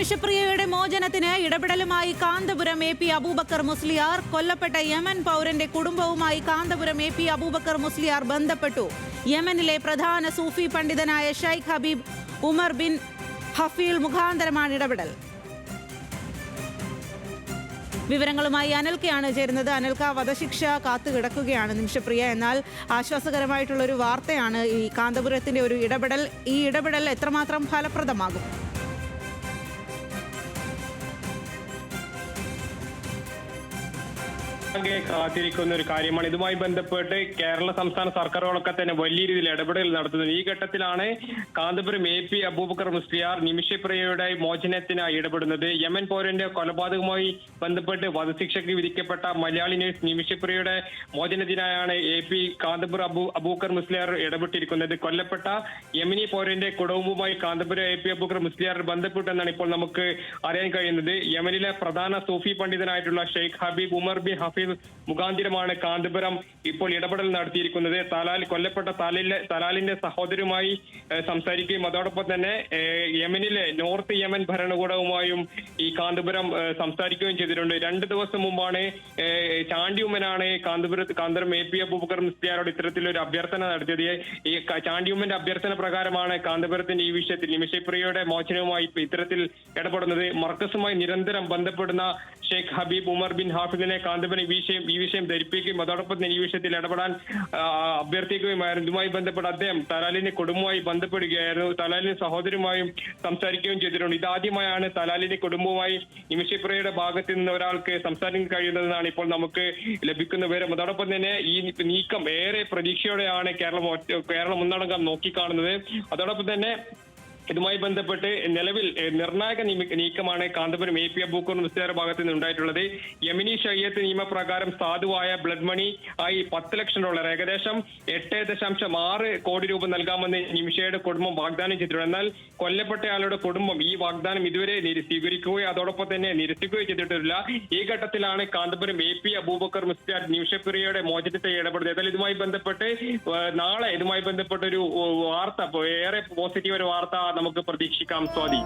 നിമിഷപ്രിയയുടെ മോചനത്തിന് ഇടപെടലുമായി Kanthapuram A P Aboobacker Musliyar. കൊല്ലപ്പെട്ട യമൻ പൗരന്റെ കുടുംബവുമായി കാന്തപുരം എ പി അബൂബക്കർ മുസ്ലിയാർ ബന്ധപ്പെട്ടു. യമനിലെ പ്രധാന സൂഫി പണ്ഡിതനായ ഷൈഖ് ഹബീബ് ഉമർ ബിൻ ഹഫീൽ മുഖാന്തരമാണ് ഇടപെടൽ. വിവരങ്ങളുമായി അനൽക്കയാണ് ചേരുന്നത്. അനൽക്ക, വധശിക്ഷ കാത്തുകിടക്കുകയാണ് നിമിഷപ്രിയ. എന്നാൽ ആശ്വാസകരമായിട്ടുള്ളൊരു വാർത്തയാണ് ഈ കാന്തപുരത്തിന്റെ ഒരു ഇടപെടൽ. ഈ ഇടപെടൽ എത്രമാത്രം ഫലപ്രദമാകും? കാത്തിരിക്കുന്ന ഒരു കാര്യമാണ്. ഇതുമായി ബന്ധപ്പെട്ട് കേരള സംസ്ഥാന സർക്കാരുകളൊക്കെ തന്നെ വലിയ രീതിയിൽ ഇടപെടൽ നടത്തുന്നത്. ഈ ഘട്ടത്തിലാണ് കാന്തപുരം എ പി അബൂബക്കർ മുസ്ലിയാർ നിമിഷപ്രിയയുടെ മോചനത്തിനായി ഇടപെടുന്നത്. യമൻ പൗരന്റെ കൊലപാതകവുമായി ബന്ധപ്പെട്ട് വധശിക്ഷയ്ക്ക് വിധിക്കപ്പെട്ട മലയാളി നഴ്സ് നിമിഷപ്രിയയുടെ മോചനത്തിനായാണ് എ പി കാന്തപുരം അബൂബക്കർ മുസ്ലിയാർ ഇടപെട്ടിരിക്കുന്നത്. കൊല്ലപ്പെട്ട യമനി പൗരന്റെ കുടുംബവുമായി കാന്തപുരം എ പി അബൂബക്കർ മുസ്ലിയാർ ബന്ധപ്പെട്ടെന്നാണ് ഇപ്പോൾ നമുക്ക് അറിയാൻ കഴിയുന്നത്. യമനിലെ പ്രധാന സൂഫി പണ്ഡിതനായിട്ടുള്ള Sheikh Habib Umar bin Hafiz മുഖാന്തിരമാണ് കാന്തപുരം ഇപ്പോൾ ഇടപെടൽ നടത്തിയിരിക്കുന്നത്. കൊല്ലപ്പെട്ട തലാലിന്റെ സഹോദരനുമായി സംസാരിക്കുകയും അതോടൊപ്പം തന്നെ യമനിലെ നോർത്ത് യമൻ ഭരണകൂടവുമായും ഈ കാന്തപുരം സംസാരിക്കുകയും ചെയ്തിട്ടുണ്ട്. 2 ദിവസം മുമ്പാണ് ചാണ്ടി ഉമ്മനാണ് കാന്തപുരം എ പി അബൂബക്കർ മുസ്ലിയാരോട് ഇത്തരത്തിലൊരു അഭ്യർത്ഥന നടത്തിയത്. ഈ ചാണ്ടി ഉമ്മന്റെ അഭ്യർത്ഥന പ്രകാരമാണ് കാന്തപുരത്തിന്റെ ഈ വിഷയത്തിൽ നിമിഷപ്രിയയുടെ മോചനവുമായി ഇത്തരത്തിൽ ഇടപെടുന്നത്. മർക്കസുമായി നിരന്തരം ബന്ധപ്പെടുന്ന Sheikh Habib Umar bin ഹാഫിദിനെ Kanthapuram ഈ വിഷയം ധരിപ്പിക്കുകയും അതോടൊപ്പം തന്നെ ഈ വിഷയത്തിൽ ഇടപെടാൻ അഭ്യർത്ഥിക്കുകയുമായിരുന്നു. ഇതുമായി ബന്ധപ്പെട്ട് അദ്ദേഹം തലാലിന്റെ കുടുംബവുമായി ബന്ധപ്പെടുകയായിരുന്നു. തലാലിന്റെ സഹോദരനുമായും സംസാരിക്കുകയും ചെയ്തിട്ടുണ്ട്. ഇതാദ്യമായാണ് തലാലിന്റെ കുടുംബവുമായി നിമിഷപ്രിയയുടെ ഭാഗത്ത് നിന്ന് ഒരാൾക്ക് സംസാരിക്കാൻ കഴിയുന്നതെന്നാണ് ഇപ്പോൾ നമുക്ക് ലഭിക്കുന്ന വിവരം. അതോടൊപ്പം തന്നെ ഈ നീക്കം ഏറെ പ്രതീക്ഷയോടെയാണ് കേരളം ഒന്നടങ്കം നോക്കിക്കാണുന്നത്. അതോടൊപ്പം തന്നെ ഇതുമായി ബന്ധപ്പെട്ട് നിലവിൽ നിർണായക നീക്കമാണ് കാന്തപുരം എ പി അബൂബക്കർ മുസ്ലിയാർ ഭാഗത്ത് നിന്ന് ഉണ്ടായിട്ടുള്ളത്. യമനി ശരീഅത്ത് നിയമപ്രകാരം സാധുവായ ബ്ലഡ് മണി ആയി $10 ലക്ഷം, ഏകദേശം 8.6 കോടി രൂപ നൽകാമെന്ന് നിമിഷയുടെ കുടുംബം വാഗ്ദാനം ചെയ്തിട്ടുണ്ട്. എന്നാൽ കൊല്ലപ്പെട്ടയാളുടെ കുടുംബം ഈ വാഗ്ദാനം ഇതുവരെ സ്വീകരിക്കുകയോ അതോടൊപ്പം തന്നെ നിരസിക്കുകയോ ചെയ്തിട്ടില്ല. ഈ ഘട്ടത്തിലാണ് കാന്തപുരം എ പി അബൂബക്കർ മുസ്ലിയാർ നിമിഷപ്രിയയുടെ മോചനത്തെ ഇടപെടുന്നത്. എന്നാൽ ഇതുമായി ബന്ധപ്പെട്ട് ഒരു വാർത്ത, ഏറെ പോസിറ്റീവ് ഒരു വാർത്ത നമുക്ക് പ്രതീക്ഷിക്കാം. സ്വാതി.